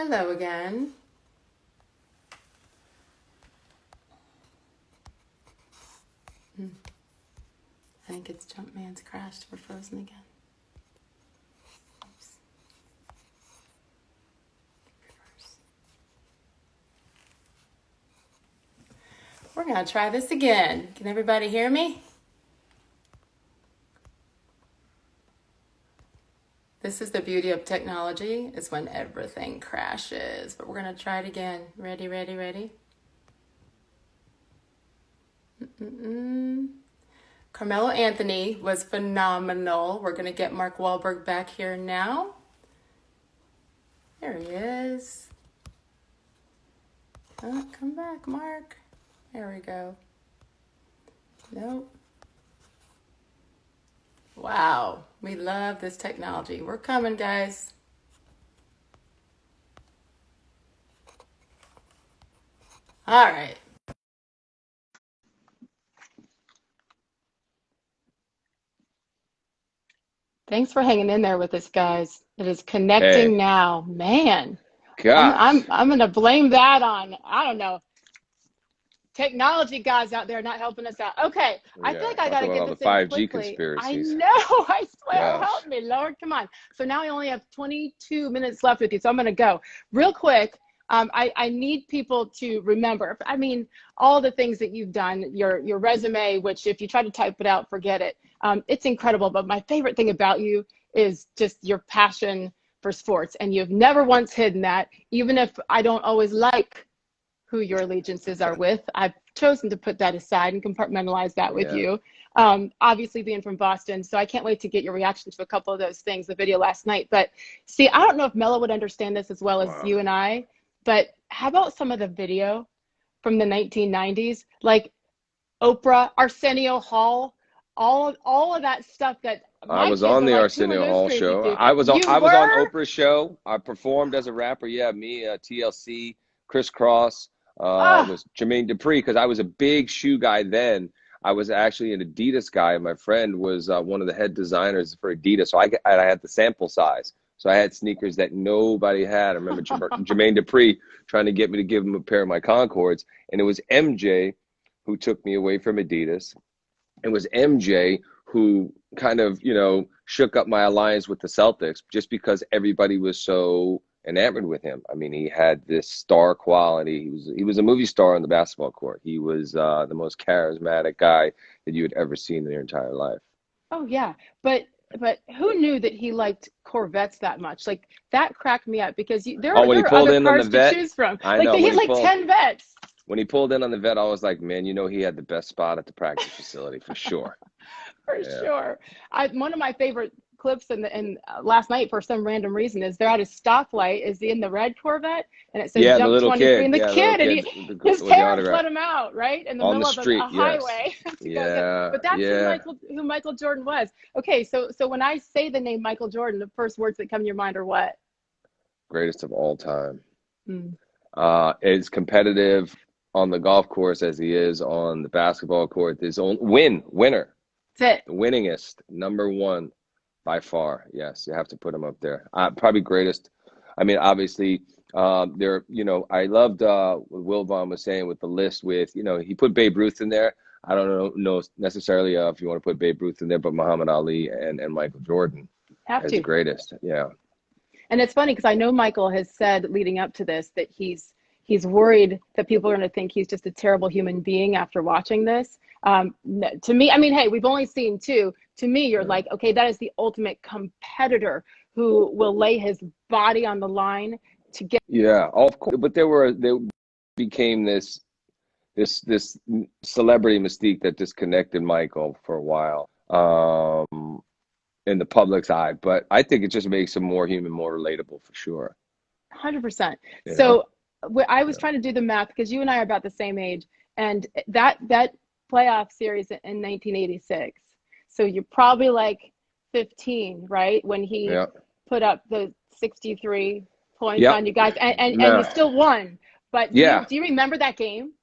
Hello again. I think it's Jumpman's crashed. We're frozen again. Oops. Reverse. We're going to try this again. Can everybody hear me? This is the beauty of technology, is when everything crashes. But we're going to try it again. Ready, ready, ready? Carmela Anthony was phenomenal. We're going to get Mark Wahlberg back here now. There he is. Oh, come back, Mark. There we go. Nope. Wow, we love this technology. We're coming, guys. All right. Thanks for hanging in there with us, guys. It is connecting now. Man, Gosh. I'm gonna blame that on, I don't know, technology guys out there not helping us out. Okay, I feel like I gotta get all this the in 5G quickly. conspiracies. I know, I swear, Gosh. help me, Lord, come on. So now I only have 22 minutes left with you, so I'm gonna go real quick. I need people to remember, I mean, all the things that you've done, your resume, which if you try to type it out, forget it. It's incredible, but my favorite thing about you is just your passion for sports, and you've never once hidden that, even if I don't always like who your allegiances are with. I've chosen to put that aside and compartmentalize that with you. Obviously being from Boston, so I can't wait to get your reaction to a couple of those things, the video last night. But see, I don't know if Melo would understand this as well as you and I, but how about some of the video from the 1990s, like Oprah, Arsenio Hall, all of that stuff that I was on the Arsenio Hall show. I was on Oprah's show. I performed as a rapper. Yeah, me, TLC, Criss. Was Jermaine Dupri, because I was a big shoe guy then. I was actually an Adidas guy. My friend was one of the head designers for Adidas, so I had the sample size. So I had sneakers that nobody had. I remember Jermaine Dupri trying to get me to give him a pair of my Conchords, and it was MJ who took me away from Adidas. It was MJ who kind of, shook up my alliance with the Celtics, just because everybody was so enamored with him. I mean, he had this star quality. He was a movie star on the basketball court. He was the most charismatic guy that you had ever seen in your entire life. Oh yeah, but who knew that he liked Corvettes that much? Like, that cracked me up, because there are other cars to choose from. I know. He had like 10 Vettes. When he pulled in on the Vette, I was like, man, he had the best spot at the practice facility for sure. For sure. One of my favorite clips in last night, for some random reason, is they're at a stoplight, is in the red Corvette, and it says jump 23, and the kid, and his parents let him out, right? In the middle of a highway. But that's who Michael Jordan was. Okay, so when I say the name Michael Jordan, the first words that come to your mind are what? Greatest of all time. As competitive on the golf course as he is on the basketball court. His own winner. That's it. The winningest, number one by far. Yes, you have to put him up there. Probably greatest. I mean, obviously, I loved what Will Vaughn was saying with the list with, he put Babe Ruth in there. I don't know necessarily if you want to put Babe Ruth in there, but Muhammad Ali and Michael Jordan as the greatest. Yeah. And it's funny, because I know Michael has said leading up to this that he's worried that people are going to think he's just a terrible human being after watching this. To me, I mean, hey, we've only seen two. To me, you're like, okay, that is the ultimate competitor who will lay his body on the line to get. Yeah, of course. But they became this celebrity mystique that disconnected Michael for a while in the public's eye. But I think it just makes him more human, more relatable for sure. 100%. So I was trying to do the math, because you and I are about the same age, and that playoff series in 1986. So you're probably like 15, right? When he put up the 63 points on you guys, and you still won. But do you remember that game?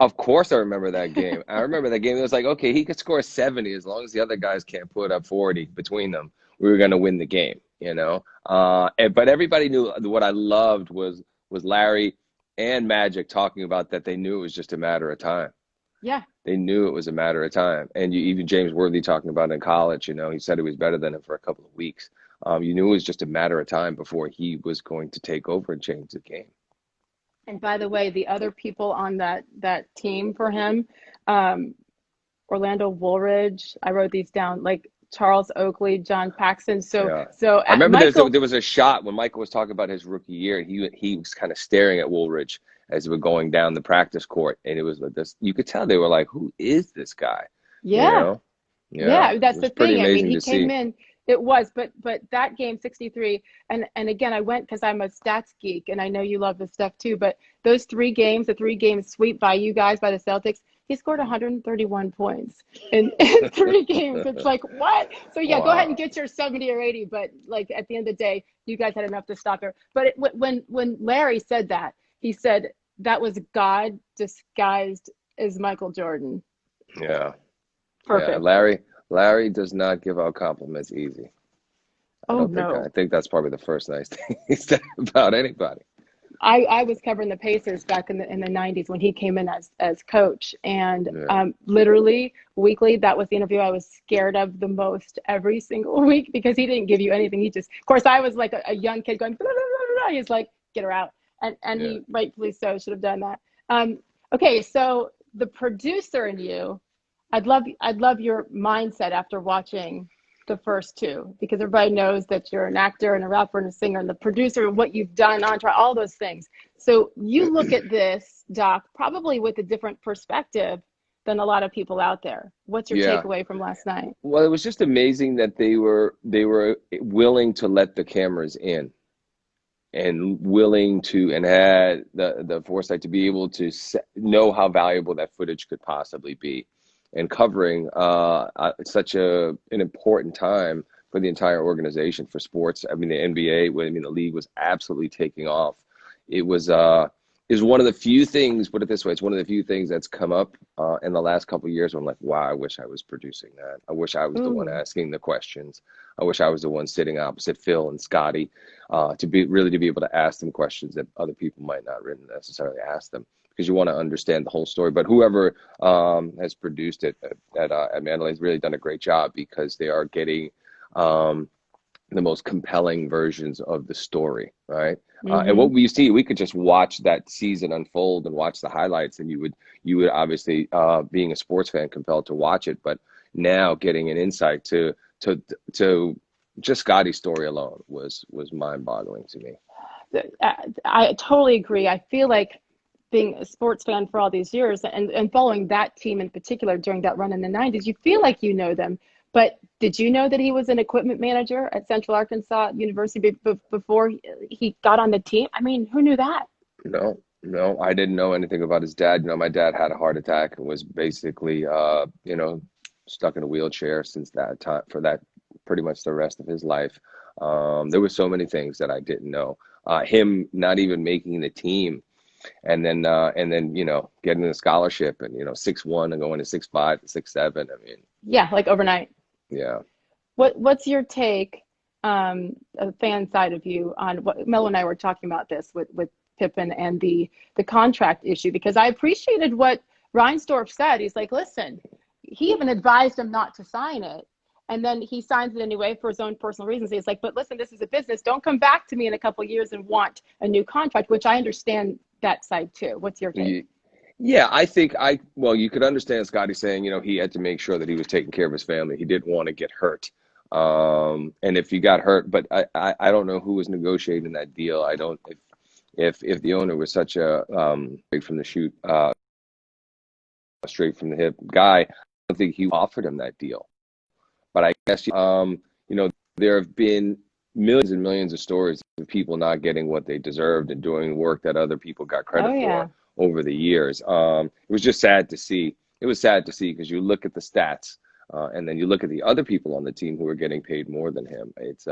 Of course I remember that game. I remember that game. It was like, okay, he could score 70 as long as the other guys can't put up 40 between them. We were going to win the game. you know. But everybody knew. What I loved was Larry and Magic talking about that they knew it was just a matter of time. Yeah. They knew it was a matter of time. And even James Worthy talking about it in college, you know, he said he was better than him for a couple of weeks. You knew it was just a matter of time before he was going to take over and change the game. And by the way, the other people on that team for him, Orlando Woolridge, I wrote these down, like Charles Oakley, John Paxson. So I remember Michael, there was a shot when Michael was talking about his rookie year. He was kind of staring at Woolridge as they were going down the practice court, and it was like this. You could tell they were like, "Who is this guy?" Yeah, you know? Yeah, that's the thing. I mean, he came see. in. It was, but that game 63, and again, I went because I'm a stats geek, and I know you love this stuff too. But those 3 games, the 3-game sweep by you guys, by the Celtics, he scored 131 points in 3 games. It's like, what? So yeah, Go ahead and get your 70 or 80. But like at the end of the day, you guys had enough to stop her. But when Larry said that, he said that was God disguised as Michael Jordan. Yeah. Perfect. Yeah, Larry does not give out compliments easy. I think that's probably the first nice thing he said about anybody. I was covering the Pacers back in the 90s when he came in as coach, and literally weekly, that was the interview I was scared of the most every single week, because he didn't give you anything. He just, of course, I was like a young kid going, blah, blah, blah, blah. He's like, get her out, and he rightfully so should have done that. Okay, so the producer in you, I'd love your mindset after watching the first 2, because everybody knows that you're an actor and a rapper and a singer and the producer and what you've done, all those things. So you look at this, Doc, probably with a different perspective than a lot of people out there. What's your takeaway from last night? Well, it was just amazing that they were willing to let the cameras in, and willing to, and had the foresight to be able to know how valuable that footage could possibly be, and covering such an important time for the entire organization, for sports. I mean, the NBA, the league was absolutely taking off. It was is one of the few things, put it this way, it's one of the few things that's come up in the last couple of years where I'm like, wow, I wish I was producing that. I wish I was the one asking the questions. I wish I was the one sitting opposite Phil and Scotty to be able to ask them questions that other people might not necessarily ask them, because you want to understand the whole story. But whoever has produced it at Mandalay has really done a great job, because they are getting the most compelling versions of the story, right? And what we see, we could just watch that season unfold and watch the highlights, and you would obviously, being a sports fan, compelled to watch it. But now getting an insight to just Scotty's story alone was mind-boggling to me. I totally agree. I feel like, being a sports fan for all these years and following that team in particular during that run in the 90s, you feel like you know them. But did you know that he was an equipment manager at Central Arkansas University before he got on the team? I mean, who knew that? No, I didn't know anything about his dad. You know, my dad had a heart attack and was basically, stuck in a wheelchair since that time, for that pretty much the rest of his life. There were so many things that I didn't know. Him not even making the team, and then getting a scholarship, and 6'1" and going to 6'5" to 6'7". I mean, yeah, like overnight. Yeah. What's your take, a fan side of you, on what Melo and I were talking about this with Pippen and the contract issue? Because I appreciated what Reinsdorf said. He's like, listen, he even advised him not to sign it, and then he signs it anyway for his own personal reasons. He's like, but listen, this is a business. Don't come back to me in a couple of years and want a new contract, which I understand that side too. What's your take? Yeah, I think you could understand Scotty saying, he had to make sure that he was taking care of his family. He didn't want to get hurt. And if he got hurt, but I don't know who was negotiating that deal. I don't, if the owner was such a straight from the chute, straight from the hip guy, I don't think he offered him that deal. But I guess, there have been millions and millions of stories of people not getting what they deserved and doing work that other people got credit for over the years. It was just sad to see. It was sad to see, because you look at the stats and then you look at the other people on the team who are getting paid more than him. It's,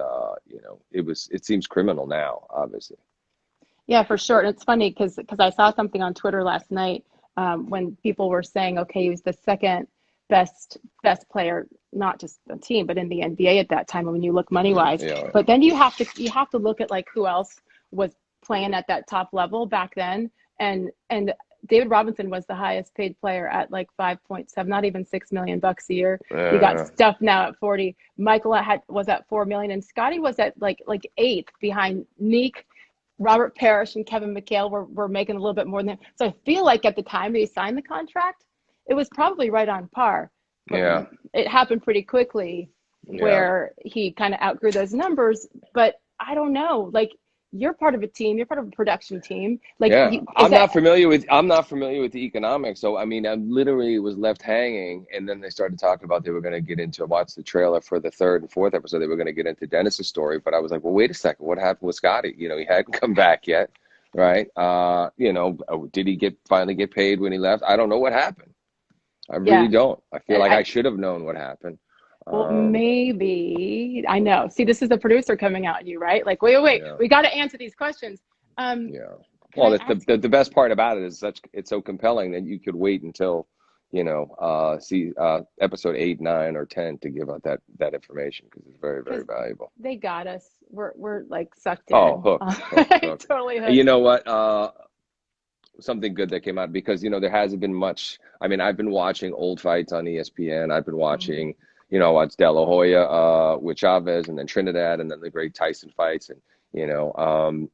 it seems criminal now, obviously. Yeah, for sure. And it's funny because I saw something on Twitter last night when people were saying, okay, he was the second best player, not just the team, but in the NBA at that time when you look money wise. Yeah. But then you have to look at like who else was playing at that top level back then. And David Robinson was the highest paid player at like 5.7, not even $6 million a year. You got Steph now at 40. Michael was at 4 million, and Scotty was at like 8th behind Neek, Robert Parrish, and Kevin McHale were making a little bit more than him. So I feel like at the time they signed the contract, it was probably right on par. Yeah. It happened pretty quickly where he kind of outgrew those numbers. But I don't know, like, you're part of a team, you're part of a production team. Like, I'm not familiar with the economics. So, I mean, I literally was left hanging, and then they started talking about they were going to get into, watch the trailer for the 3rd and 4th episode. They were going to get into Dennis's story, but I was like, well, wait a second. What happened with Scotty? You know, he hadn't come back yet. Right. You know, did he finally get paid when he left? I don't know what happened. I really don't. I feel like I should have known what happened. Well, maybe. I know. See, this is the producer coming out at you, right? Like, wait. Yeah. We got to answer these questions. Well, the best part about it is it's so compelling that you could wait until, you know, see episode 8, 9, or 10 to give out that information, because it's very, very valuable. They got us. We're like sucked in. Oh, hooked. Totally hooked. You know what? Something good that came out, because, you know, there hasn't been much. I mean, I've been watching old fights on ESPN. I've been watching, you know, it's De La Hoya with Chavez, and then Trinidad, and then the great Tyson fights. And, you know,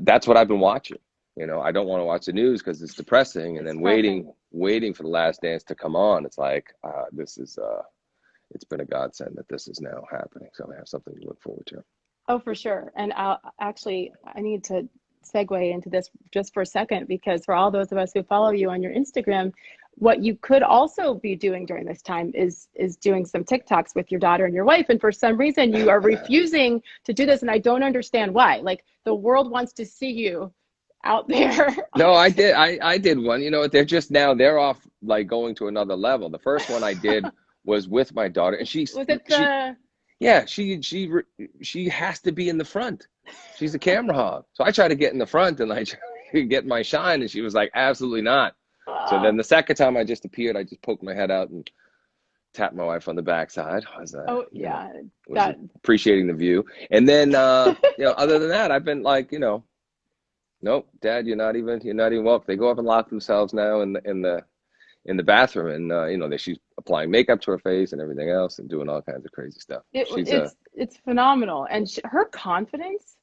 that's what I've been watching. You know, I don't want to watch the news because it's depressing. And then waiting for the Last Dance to come on. It's like, this is, it's been a godsend that this is now happening. So I have something to look forward to. Oh, for sure. And I need to segue into this just for a second, because for all those of us who follow you on your Instagram, what you could also be doing during this time is doing some TikToks with your daughter and your wife. And for some reason you are refusing to do this. And I don't understand why. Like, the world wants to see you out there. No, I did one. You know, they're off, like, going to another level. The first one I did was with my daughter, and she has to be in the front. She's a camera hog. So I tried to get in the front and like get my shine, and she was like, absolutely not. So then the second time I just appeared, I just poked my head out and tapped my wife on the backside. Appreciating the view. And then, you know, other than that, I've been like, you know, nope, Dad, you're not even welcome. They go up and lock themselves now in the bathroom, and you know, she's applying makeup to her face and everything else, and doing all kinds of crazy stuff. It's phenomenal, and her confidence.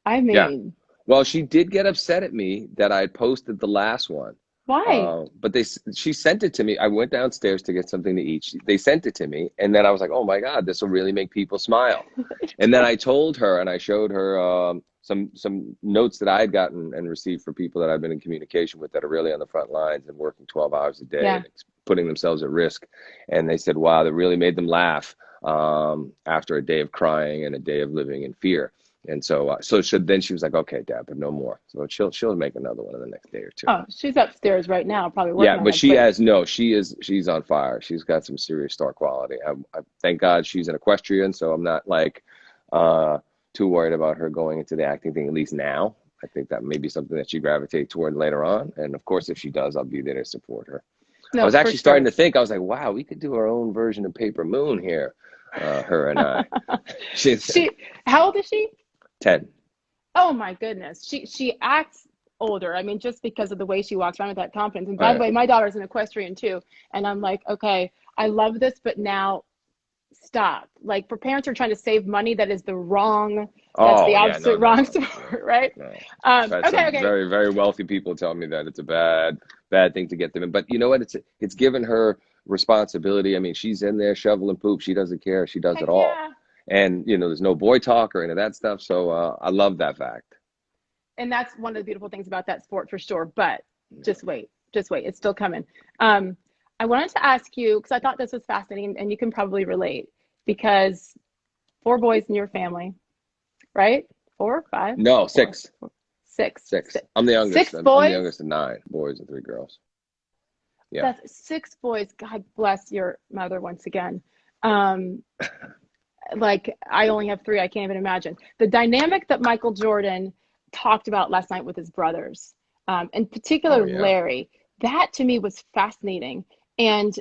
I mean, well, she did get upset at me that I had posted the last one. Why? But she sent it to me. I went downstairs to get something to eat. They sent it to me, and then I was like, oh my God, this will really make people smile. And then I told her, and I showed her some notes that I had gotten and received for people that I've been in communication with that are really on the front lines and working 12 hours a day and putting themselves at risk. And they said, wow, that really made them laugh after a day of crying and a day of living in fear. And so, then she was like, okay, Dad, but no more. So she'll make another one in the next day or two. Oh, she's upstairs right now, probably working. Yeah, but she's on fire. She's got some serious star quality. I thank God she's an equestrian, so I'm not like too worried about her going into the acting thing, at least now. I think that may be something that she gravitates toward later on. And of course, if she does, I'll be there to support her. No, I was actually starting to think, I was like, wow, we could do our own version of Paper Moon here, her and I. How old is she? 10. Oh my goodness. She acts older. I mean, just because of the way she walks around with that confidence. And by the way, my daughter's an equestrian too. And I'm like, okay, I love this, but now stop. Like, for parents who are trying to save money, that is the wrong, absolute wrong sport, right? No. Okay. Very, very wealthy people tell me that it's a bad thing to get them in. But you know what? It's given her responsibility. I mean, she's in there shoveling poop. She doesn't care. She does it all. Yeah. And, you know, there's no boy talk or any of that stuff. So I love that fact. And that's one of the beautiful things about that sport for sure. But just wait. It's still coming. I wanted to ask you, because I thought this was fascinating, and you can probably relate, because 4 boys in your family, right? 4 or 5? No, 6. 6. I'm the youngest. 6 boys? I'm the youngest of 9 boys and 3 girls. Yeah. That's 6 boys. God bless your mother once again. Like, I only have 3. I can't even imagine the dynamic that Michael Jordan talked about last night with his brothers, in particular Larry. That to me was fascinating, and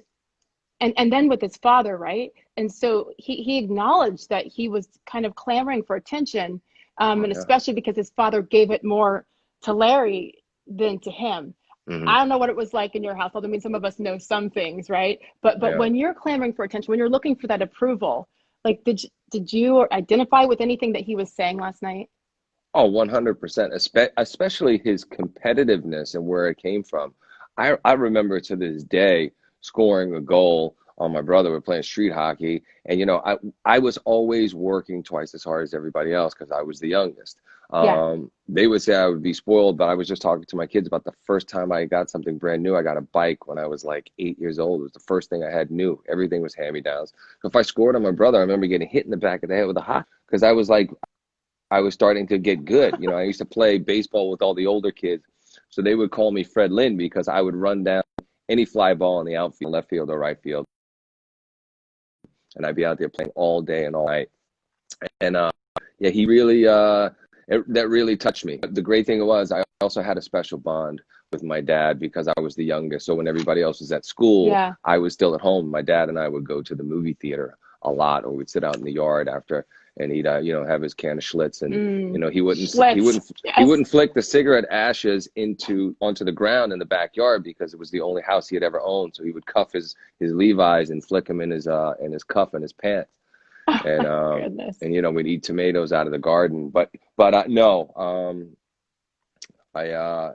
and then with his father, right? And so he acknowledged that he was kind of clamoring for attention, and especially because his father gave it more to Larry than to him. I don't know what it was like in your household. I mean, some of us know some things, right? But when you're clamoring for attention, when you're looking for that approval, like did you identify with anything that he was saying last night? Oh, 100%, especially his competitiveness and where it came from. I remember to this day scoring a goal on my brother. We're playing street hockey, and I was always working twice as hard as everybody else because I was the youngest. They would say I would be spoiled, but I was just talking to my kids about the first time I got something brand new. I got a bike when I was like 8 years old. It was the first thing I had new. Everything was hand-me-downs. If I scored on my brother, I remember getting hit in the back of the head with a hockey because I was starting to get good. I used to play baseball with all the older kids. So they would call me Fred Lynn because I would run down any fly ball in the outfield, left field or right field. And I'd be out there playing all day and all night. And he really, that really touched me. But the great thing was I also had a special bond with my dad because I was the youngest. So when everybody else was at school, I was still at home. My dad and I would go to the movie theater a lot, or we'd sit out in the yard after, and he'd have his can of Schlitz, and he wouldn't flick the cigarette ashes onto the ground in the backyard because it was the only house he had ever owned. So he would cuff his Levi's and flick them in his cuff and his pants. And we'd eat tomatoes out of the garden. But no, I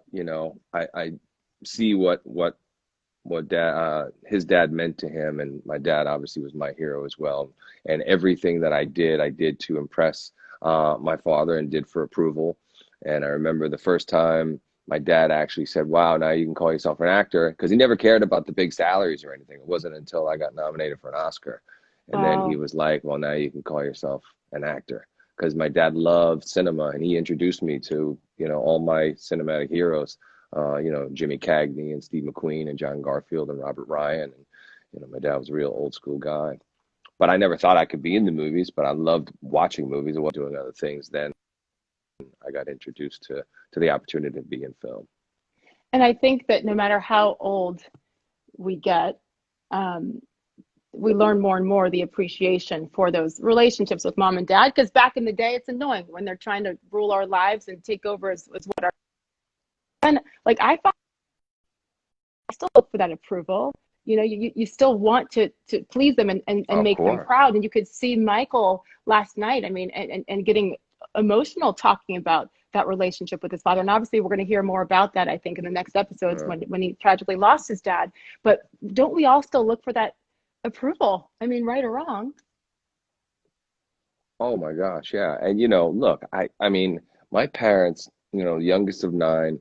see what his dad meant to him, and my dad obviously was my hero as well. And everything that I did to impress my father and did for approval. And I remember the first time my dad actually said, "Wow, now you can call yourself an actor," because he never cared about the big salaries or anything. It wasn't until I got nominated for an Oscar, and then he was like, "Well, now you can call yourself an actor," because my dad loved cinema, and he introduced me to all my cinematic heroes. Jimmy Cagney and Steve McQueen and John Garfield and Robert Ryan. And, my dad was a real old school guy. But I never thought I could be in the movies, but I loved watching movies and doing other things. Then I got introduced to the opportunity to be in film. And I think that no matter how old we get, we learn more and more the appreciation for those relationships with mom and dad. Because back in the day, it's annoying when they're trying to rule our lives and take over as what our. And like I still look for that approval. You still want to please them and make them proud. And you could see Michael last night. I mean, and getting emotional talking about that relationship with his father. And obviously we're going to hear more about that, I think, in the next episodes when he tragically lost his dad. But don't we all still look for that approval? I mean, right or wrong. Oh my gosh, yeah. And look, I mean, my parents, youngest of 9.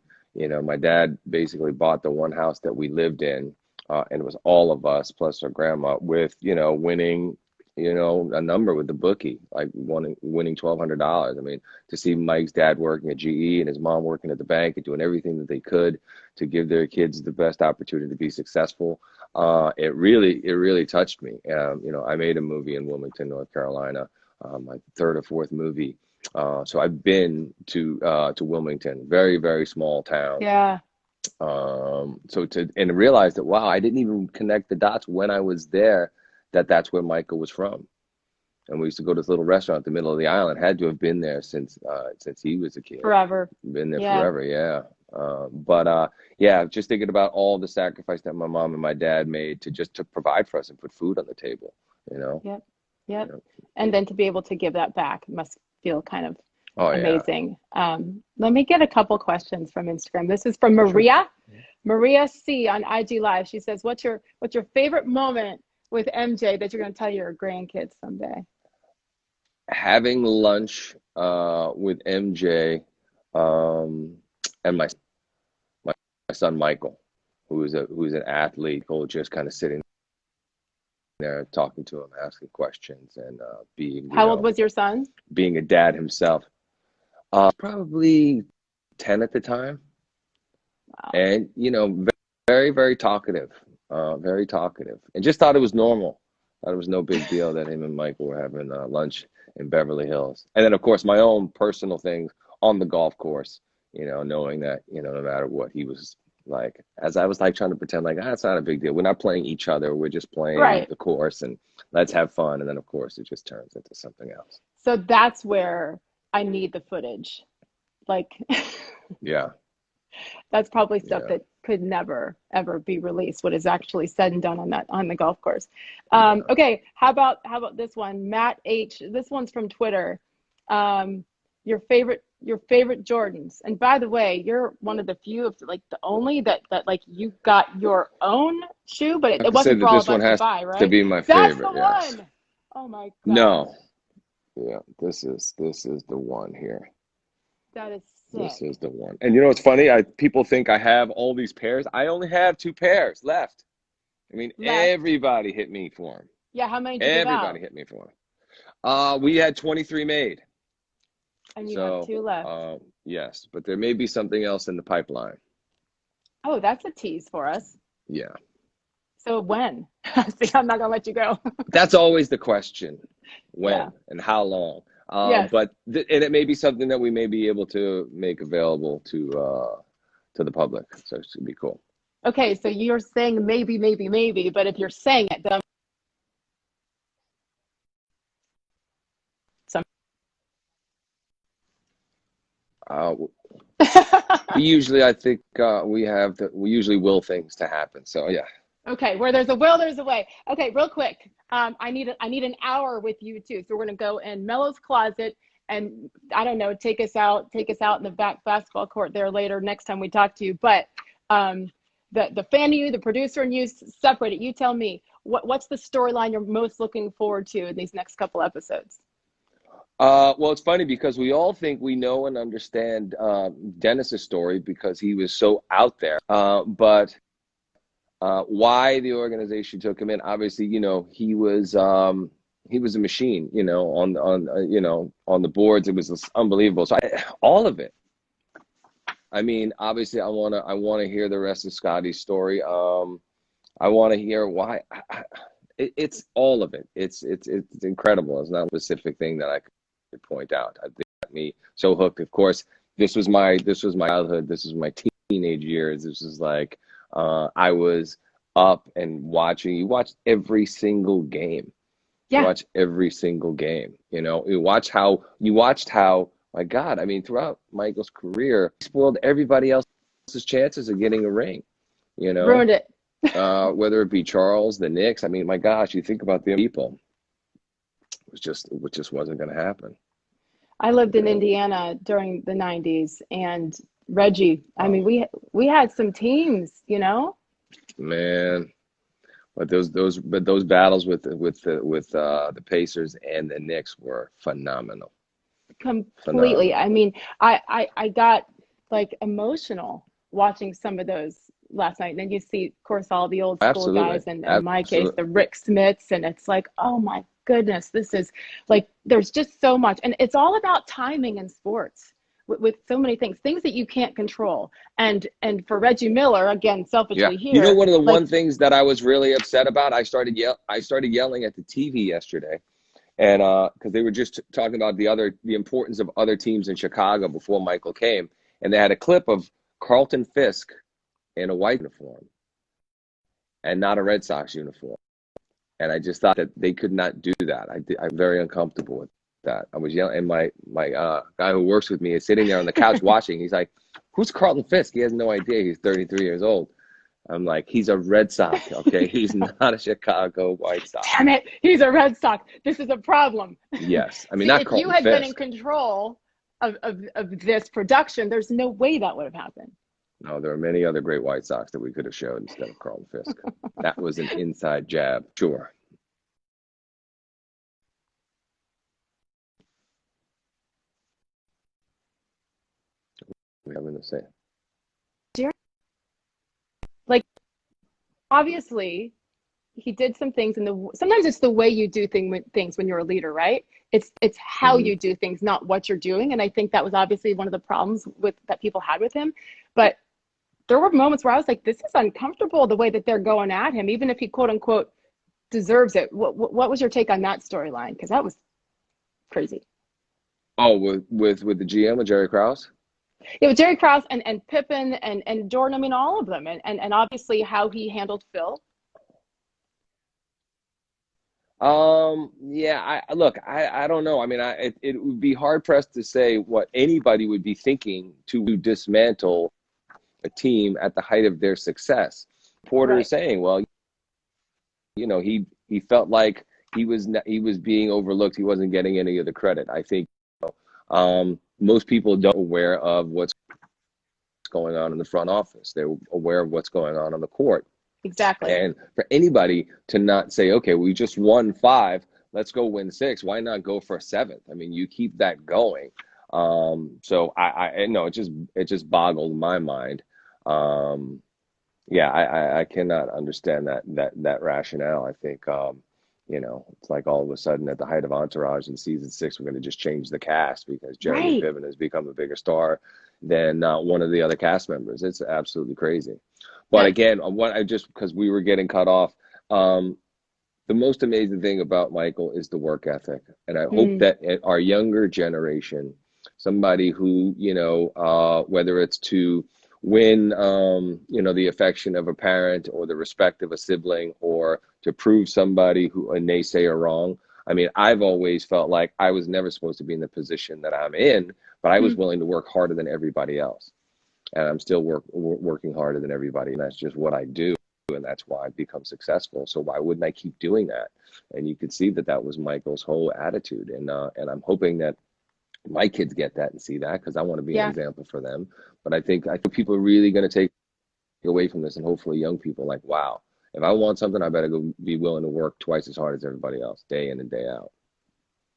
My dad basically bought the one house that we lived in, and it was all of us plus our grandma with, winning, a number with the bookie, like winning $1,200. I mean, to see Mike's dad working at GE and his mom working at the bank and doing everything that they could to give their kids the best opportunity to be successful, it really touched me. I made a movie in Wilmington, North Carolina, my 3rd or 4th movie. So I've been to Wilmington, very, very small town. Yeah. And realize that, wow, I didn't even connect the dots when I was there, that's where Michael was from. And we used to go to this little restaurant in the middle of the island. Had to have been there since he was a kid. Forever. Been there forever, yeah. Just thinking about all the sacrifice that my mom and my dad made to provide for us and put food on the table, Yep. And then to be able to give that back must feel kind of amazing. Yeah. Let me get a couple questions from Instagram. This is from Maria. Sure. Maria C on IG Live. She says, what's your favorite moment with MJ that you're going to tell your grandkids someday? Having lunch with MJ and my son Michael, who's an athlete, just kind of sitting there talking to him, asking questions, and being. How old was your son? Being a dad himself, probably 10 at the time. Wow. And very, very talkative, and just thought it was normal. Thought it was no big deal that him and Michael were having lunch in Beverly Hills. And then, of course, my own personal things on the golf course. Knowing that no matter what, he was Like, as I was like trying to pretend like, it's not a big deal. We're not playing each other. We're just playing Right. the course, and let's have fun. And then of course it just turns into something else. So that's where I need the footage. Like, yeah, that's probably stuff that could never ever be released, what is actually said and done on the golf course. Okay, how about this one? Matt H, this one's from Twitter. Your favorite Jordans. And by the way, you're one of the few, like the only that like you got your own shoe, but it wasn't for all of us to buy, right? To be my That's favorite. the yes. one. Oh my God. No. Yeah, this is the one here. That is sick. This is the one. And you know what's funny? People think I have all these pairs. I only have 2 pairs left. I mean, everybody hit me for them. Yeah, how many did you give out? Everybody hit me for them. We had 23 made. And you have 2 left. Yes, but there may be something else in the pipeline. Oh, that's a tease for us. Yeah. So when? See, I'm not gonna let you go. That's always the question. When and how long? Yes. But and it may be something that we may be able to make available to the public. So it's gonna be cool. Okay, so you're saying maybe, but if you're saying it, then we usually, I think, we usually will things to happen. So yeah. Okay, where there's a will, there's a way. Okay, real quick. I need an hour with you too. So we're gonna go in Melo's closet and I don't know, take us out in the back basketball court there later next time we talk to you. But the fan of you, the producer and you, separate it. You tell me what's the storyline you're most looking forward to in these next couple episodes? Well, it's funny because we all think we know and understand Dennis's story because he was so out there. But why the organization took him in? Obviously, you know, he was a machine. You know, on the boards, it was just unbelievable. So all of it. I mean, obviously, I wanna hear the rest of Scotty's story. I want to hear why. It's all of it. It's incredible. It's not a specific thing that I could point out. I think got me so hooked. Of course, this was my childhood. This was my teenage years. This was like I was up and watching. You watched every single game. Yeah. You watch every single game. You know, you watched how. My God, I mean, throughout Michael's career, he spoiled everybody else's chances of getting a ring. You know, ruined it. Whether it be Charles, the Knicks. I mean, my gosh, you think about the people. It just wasn't going to happen. I lived in Indiana during the 90s, and Reggie. I mean, we had some teams, you know. Man, but those battles with the Pacers and the Knicks were phenomenal. Completely. I mean, I got like emotional watching some of those last night. And then you see, of course, all the old school guys, and in my case, the Rick Smiths, and it's like, oh my goodness, this is like, there's just so much, and it's all about timing in sports with so many things that you can't control. And for Reggie Miller, again, selfishly here, you know, one of the one things that I was really upset about, I started yelling at the TV yesterday. And because they were just talking about the importance of other teams in Chicago before Michael came, and they had a clip of Carlton Fisk in a white uniform and not a Red Sox uniform, and I just thought that they could not do that. I'm very uncomfortable with that. I was yelling, and my guy who works with me is sitting there on the couch watching. He's like, "Who's Carlton Fisk?" He has no idea. He's 33 years old. I'm like, he's a Red Sox, okay? He's not a Chicago White Sox. Damn it, he's a Red Sox. This is a problem. Yes, I mean, See, not if Carlton you had Fisk. been in control of this production, there's no way that would have happened. No, there are many other great White Sox that we could have showed instead of Carlton Fisk. That was an inside jab, sure. We have to say. Like, obviously, he did some things, and sometimes it's the way you do things when you're a leader, right? It's how you do things, not what you're doing. And I think that was obviously one of the problems that people had with him. But there were moments where I was like, this is uncomfortable, the way that they're going at him, even if he quote unquote deserves it. What was your take on that storyline? Because that was crazy. Oh, with the GM, with Jerry Krause? Yeah, with Jerry Krause and Pippen and Jordan, I mean, all of them. And obviously how he handled Phil. Yeah, I don't know. I mean, it would be hard pressed to say what anybody would be thinking to dismantle a team at the height of their success. Porter is saying, well, you know, he felt like he was being overlooked. He wasn't getting any of the credit. I think most people don't aware of what's going on in the front office. They're aware of what's going on the court. Exactly. And for anybody to not say, okay, we just won 5, let's go win 6. Why not go for a 7th? I mean, you keep that going. So I know it just boggled my mind. Yeah, I cannot understand that rationale. I think, you know, it's like all of a sudden at the height of Entourage in season 6, we're going to just change the cast because Jeremy Piven has become a bigger star than one of the other cast members. It's absolutely crazy. But again, because we were getting cut off, the most amazing thing about Michael is the work ethic. And I hope that our younger generation, somebody who, you know, whether it's to win, you know, the affection of a parent or the respect of a sibling, or to prove somebody who a naysayer wrong. I mean, I've always felt like I was never supposed to be in the position that I'm in, but I was willing to work harder than everybody else. And I'm still working harder than everybody. And that's just what I do. And that's why I've become successful. So why wouldn't I keep doing that? And you could see that was Michael's whole attitude. And I'm hoping that my kids get that and see that, because I want to be an example for them. But I think people are really going to take away from this, and hopefully young people like, wow, if I want something, I better go be willing to work twice as hard as everybody else, day in and day out.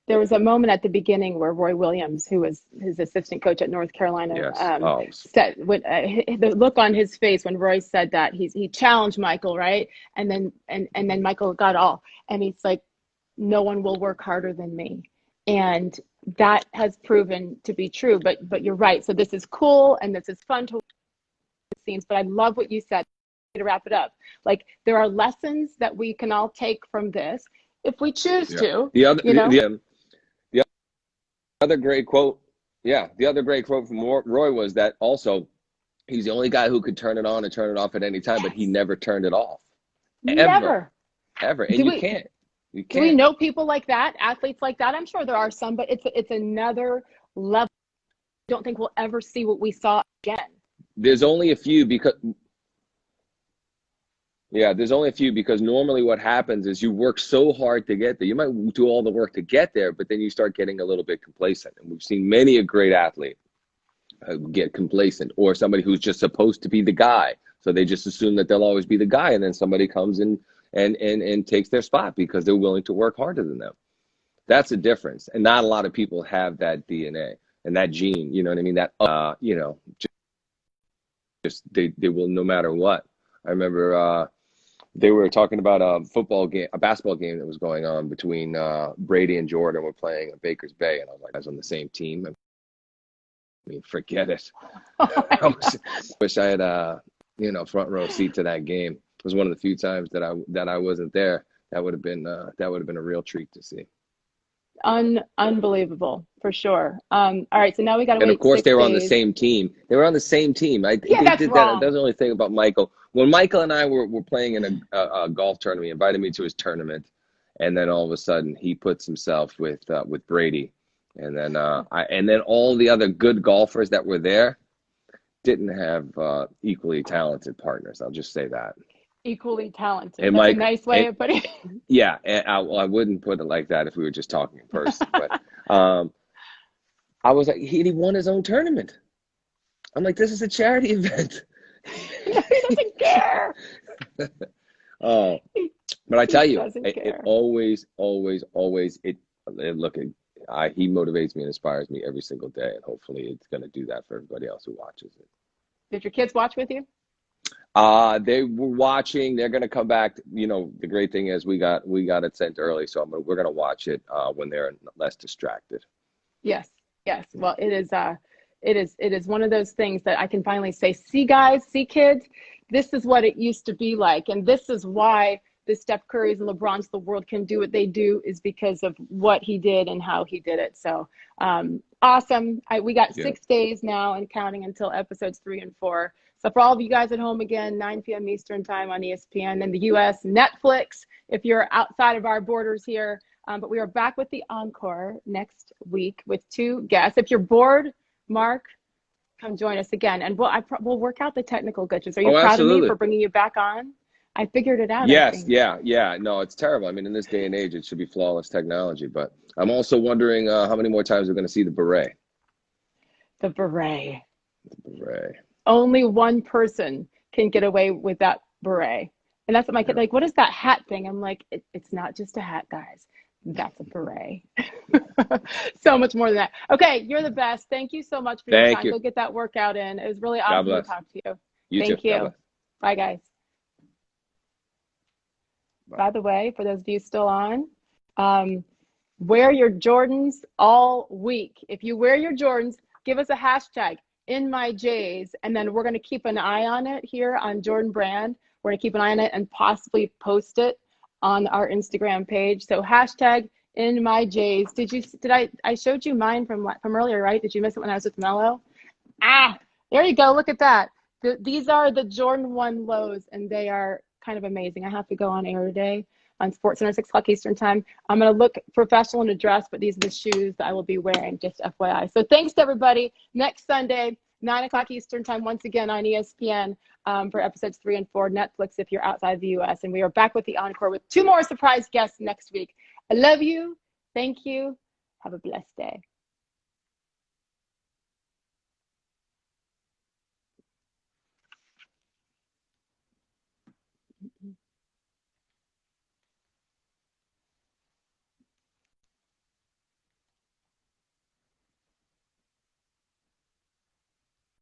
There was a moment at the beginning where Roy Williams, who was his assistant coach at North Carolina, said, the look on his face when Roy said that, he challenged Michael, right? And then Michael got all, and he's like, no one will work harder than me. And that has proven to be true. But you're right. So this is cool and this is fun to watch the scenes. But I love what you said to wrap it up. Like, there are lessons that we can all take from this if we choose to. The other great quote, the other great quote from Roy was that also he's the only guy who could turn it on and turn it off at any time, but he never turned it off. Ever. And you can't. Do we know people like that, athletes like that? I'm sure there are some, but it's another level. I don't think we'll ever see what we saw again. There's only a few because normally what happens is you work so hard to get there. You might do all the work to get there, but then you start getting a little bit complacent. And we've seen many a great athlete get complacent, or somebody who's just supposed to be the guy. So they just assume that they'll always be the guy, and then somebody comes in and takes their spot because they're willing to work harder than them. That's a difference. And not a lot of people have that DNA and that gene, you know what I mean? That, you know, just they will no matter what. I remember they were talking about a basketball game that was going on between Brady and Jordan. Were playing at Baker's Bay, and I was like, I was on the same team. I mean, forget it. I wish I had front row seat to that game. It was one of the few times that I wasn't there. That would have been a real treat to see. Unbelievable, for sure. All right, so now we got to wait. And of course, 6 they were days. on the same team. They were on the same team. That's did wrong. That's the only thing about Michael. When Michael and I were playing in a golf tournament, he invited me to his tournament, and then all of a sudden he puts himself with Brady, and then all the other good golfers that were there didn't have equally talented partners. I'll just say that. Equally talented. And That's Mike, a nice way of putting it. Yeah, and I wouldn't put it like that if we were just talking in person. But I was like, he won his own tournament. I'm like, this is a charity event. He doesn't care. But I tell you, it always, he motivates me and inspires me every single day, and hopefully it's going to do that for everybody else who watches it. Did your kids watch with you? They were watching. They're going to come back. You know, the great thing is we got it sent early, so we're going to watch it when they're less distracted. Yes. Well, it is one of those things that I can finally say, see guys, see kids, this is what it used to be like, and this is why the Steph Currys and LeBrons of the world can do what they do is because of what he did and how he did it. So awesome. We got 6 days now and counting until episodes 3 and 4. So for all of you guys at home, again, 9 p.m. Eastern time on ESPN in the U.S., Netflix, if you're outside of our borders here. But we are back with the encore next week with 2 guests. If you're bored, Mark, come join us again. And we'll work out the technical glitches. Are you proud of me for bringing you back on? I figured it out. Yes, yeah. No, it's terrible. I mean, in this day and age, it should be flawless technology. But I'm also wondering how many more times we're going to see the beret. The beret. The beret. Only one person can get away with that beret. And that's what my kid, like, what is that hat thing? I'm like, it's not just a hat, guys. That's a beret. So much more than that. Okay, you're the best. Thank you so much for your time. Go get that workout in. It was really awesome to talk to you. Thank you. Bye, guys. Bye. By the way, for those of you still on, wear your Jordans all week. If you wear your Jordans, give us a hashtag, #InMyJs, and then we're going to keep an eye on it here on Jordan Brand. We're going to keep an eye on it and possibly post it on our Instagram page. So hashtag #InMyJs. I showed you mine from earlier, right? Did you miss it when I was with Melo? There you go. Look at that. These are the Jordan 1 lows, and they are kind of amazing. I have to go on air today on SportsCenter 6 o'clock Eastern time. I'm going to look professional in a dress, but these are the shoes that I will be wearing, just FYI. So thanks to everybody. Next Sunday, 9 o'clock Eastern time, once again on ESPN for episodes 3 and 4, Netflix if you're outside the U.S. And we are back with the encore with 2 more surprise guests next week. I love you. Thank you. Have a blessed day.